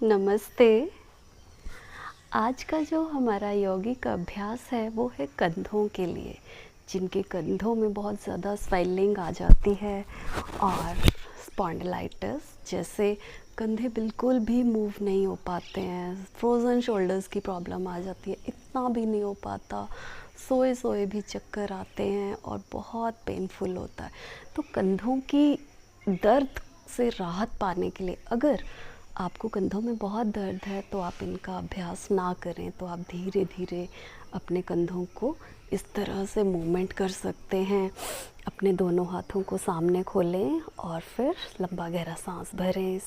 नमस्ते। आज का जो हमारा यौगिक अभ्यास है वो है कंधों के लिए, जिनके कंधों में बहुत ज़्यादा स्वेलिंग आ जाती है और स्पॉन्डिलाइटिस जैसे कंधे बिल्कुल भी मूव नहीं हो पाते हैं, फ्रोज़न शोल्डर्स की प्रॉब्लम आ जाती है, इतना भी नहीं हो पाता, सोए सोए भी चक्कर आते हैं और बहुत पेनफुल होता है। तो कंधों की दर्द से राहत पाने के लिए अगर आपको कंधों में बहुत दर्द है तो आप इनका अभ्यास ना करें, तो आप धीरे धीरे अपने कंधों को इस तरह से मूवमेंट कर सकते हैं। अपने दोनों हाथों को सामने खोलें और फिर लंबा गहरा सांस भरें।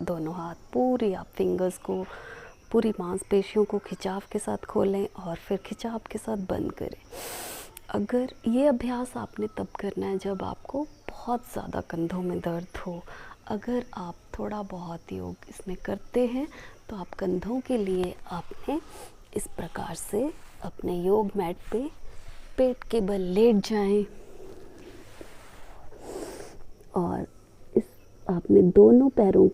दोनों हाथ पूरी आप फिंगर्स को पूरी मांसपेशियों को खिंचाव के साथ खोलें और फिर खिंचाव के साथ बंद करें। अगर ये अभ्यास आपने तब करना है जब आपको बहुत ज़्यादा कंधों में दर्द हो। अगर आप थोड़ा बहुत योग इसमें करते हैं तो आप कंधों के लिए आपने इस प्रकार से अपने योग मैट पे पेट के बल लेट जाएं और इस आपने दोनों पैरों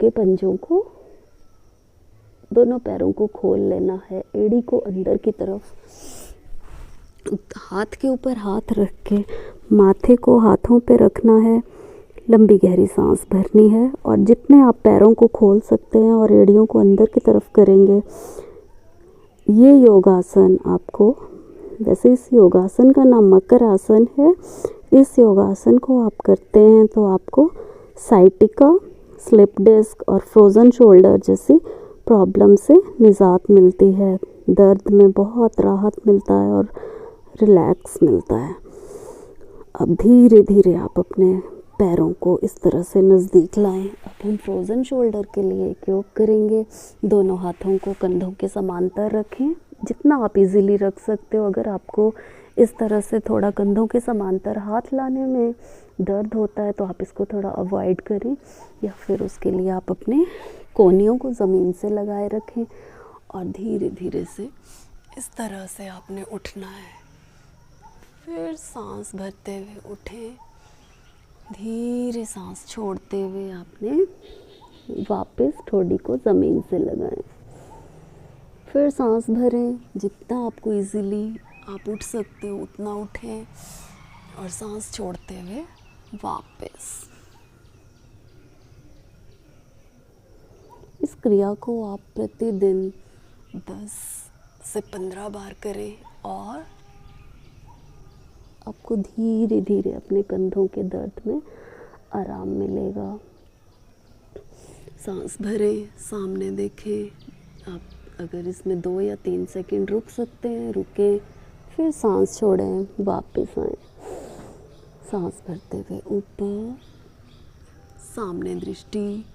को खोल लेना है। एड़ी को अंदर की तरफ, हाथ के ऊपर हाथ रख के माथे को हाथों पे रखना है। लंबी गहरी सांस भरनी है और जितने आप पैरों को खोल सकते हैं और एड़ियों को अंदर की तरफ करेंगे, ये योगासन आपको, वैसे इस योगासन का नाम मकर आसन है, इस योगासन को आप करते हैं तो आपको साइटिका, स्लिप डिस्क और फ्रोज़न शोल्डर जैसी प्रॉब्लम से निजात मिलती है। दर्द में बहुत राहत मिलता है और रिलैक्स मिलता है। अब धीरे धीरे आप अपने पैरों को इस तरह से नज़दीक लाएं। अब हम फ्रोज़न शोल्डर के लिए एक योग करेंगे। दोनों हाथों को कंधों के समांतर रखें, जितना आप इजीली रख सकते हो। अगर आपको इस तरह से थोड़ा कंधों के समांतर हाथ लाने में दर्द होता है तो आप इसको थोड़ा अवॉइड करें, या फिर उसके लिए आप अपने कोहनियों को ज़मीन से लगाए रखें और धीरे धीरे से इस तरह से आपने उठना है। फिर सांस भरते हुए उठें, धीरे सांस छोड़ते हुए आपने वापस ठोड़ी को ज़मीन से लगाएं। फिर सांस भरें, जितना आपको इजीली आप उठ सकते हो उतना उठें और सांस छोड़ते हुए वापस। इस क्रिया को आप प्रतिदिन 10 से 15 बार करें और आपको धीरे धीरे अपने कंधों के दर्द में आराम मिलेगा। सांस भरें, सामने देखें। आप अगर इसमें 2 या 3 सेकंड रुक सकते हैं रुकें, फिर सांस छोड़ें, वापस आएं। सांस भरते हुए ऊपर, सामने दृष्टि,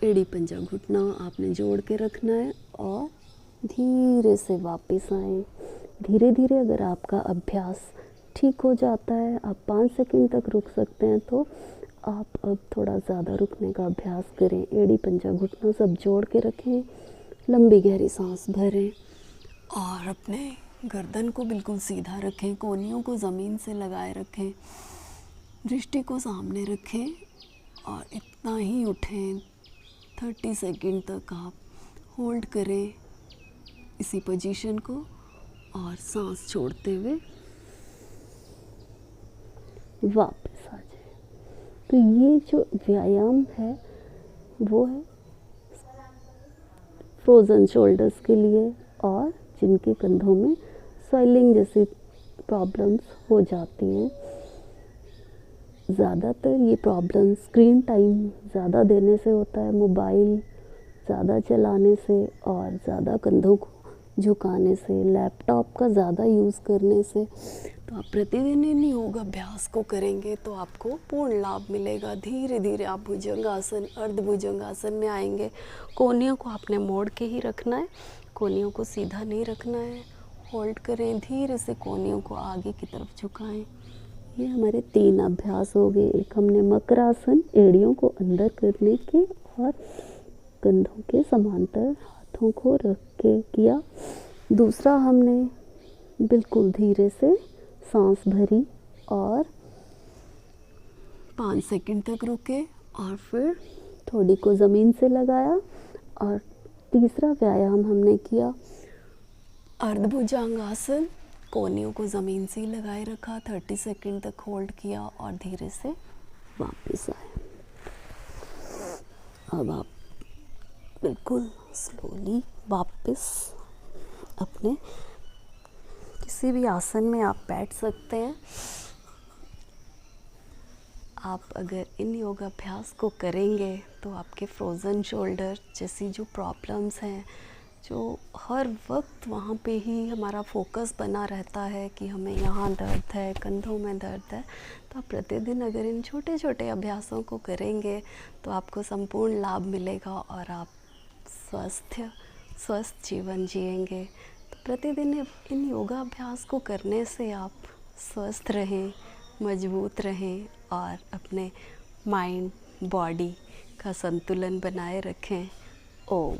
एड़ी पंजा घुटना आपने जोड़ के रखना है और धीरे से वापस आएं। धीरे धीरे अगर आपका अभ्यास ठीक हो जाता है, आप 5 सेकंड तक रुक सकते हैं, तो आप अब थोड़ा ज़्यादा रुकने का अभ्यास करें। एड़ी पंजा घुटना सब जोड़ के रखें, लंबी गहरी सांस भरें और अपने गर्दन को बिल्कुल सीधा रखें, कोहनियों को ज़मीन से लगाए रखें, दृष्टि को सामने रखें और इतना ही उठें। 30 सेकंड तक आप होल्ड करें इसी पोजीशन को और सांस छोड़ते हुए वापस आ जाए। तो ये जो व्यायाम है वो है फ्रोज़न शोल्डर्स के लिए और जिनके कंधों में स्वेलिंग जैसी प्रॉब्लम्स हो जाती हैं। ज़्यादातर ये प्रॉब्लम स्क्रीन टाइम ज़्यादा देने से होता है, मोबाइल ज़्यादा चलाने से और ज़्यादा कंधों को झुकाने से, लैपटॉप का ज़्यादा यूज़ करने से। तो आप प्रतिदिन इन योग अभ्यास को करेंगे तो आपको पूर्ण लाभ मिलेगा। धीरे धीरे आप भुजंगासन, अर्ध भुजंगासन में आएंगे। कोहनियों को आपने मोड़ के ही रखना है, कोहनियों को सीधा नहीं रखना है। होल्ड करें, धीरे से कोहनियों को आगे की तरफ झुकाएं। ये हमारे 3 अभ्यास हो गए। एक हमने मकर आसन, एड़ियों को अंदर करने के और कंधों के समांतर हाथों को रख के किया। दूसरा हमने बिल्कुल धीरे से सांस भरी और 5 सेकंड तक रुके और फिर थोड़ी को ज़मीन से लगाया और तीसरा व्यायाम हमने किया अर्धभुजंगासन। कोहनियों को ज़मीन से ही लगाए रखा, 30 सेकंड तक होल्ड किया और धीरे से वापस आए। अब आप बिल्कुल स्लोली वापस अपने किसी भी आसन में आप बैठ सकते हैं। आप अगर इन योगाभ्यास को करेंगे तो आपके फ्रोज़न शोल्डर जैसी जो प्रॉब्लम्स हैं, जो हर वक्त वहाँ पे ही हमारा फोकस बना रहता है कि हमें यहाँ दर्द है, कंधों में दर्द है, तो आप प्रतिदिन अगर इन छोटे छोटे अभ्यासों को करेंगे तो आपको संपूर्ण लाभ मिलेगा और आप स्वस्थ जीवन जिएंगे। तो प्रतिदिन इन योगाभ्यास को करने से आप स्वस्थ रहें, मजबूत रहें और अपने माइंड बॉडी का संतुलन बनाए रखें। ओम।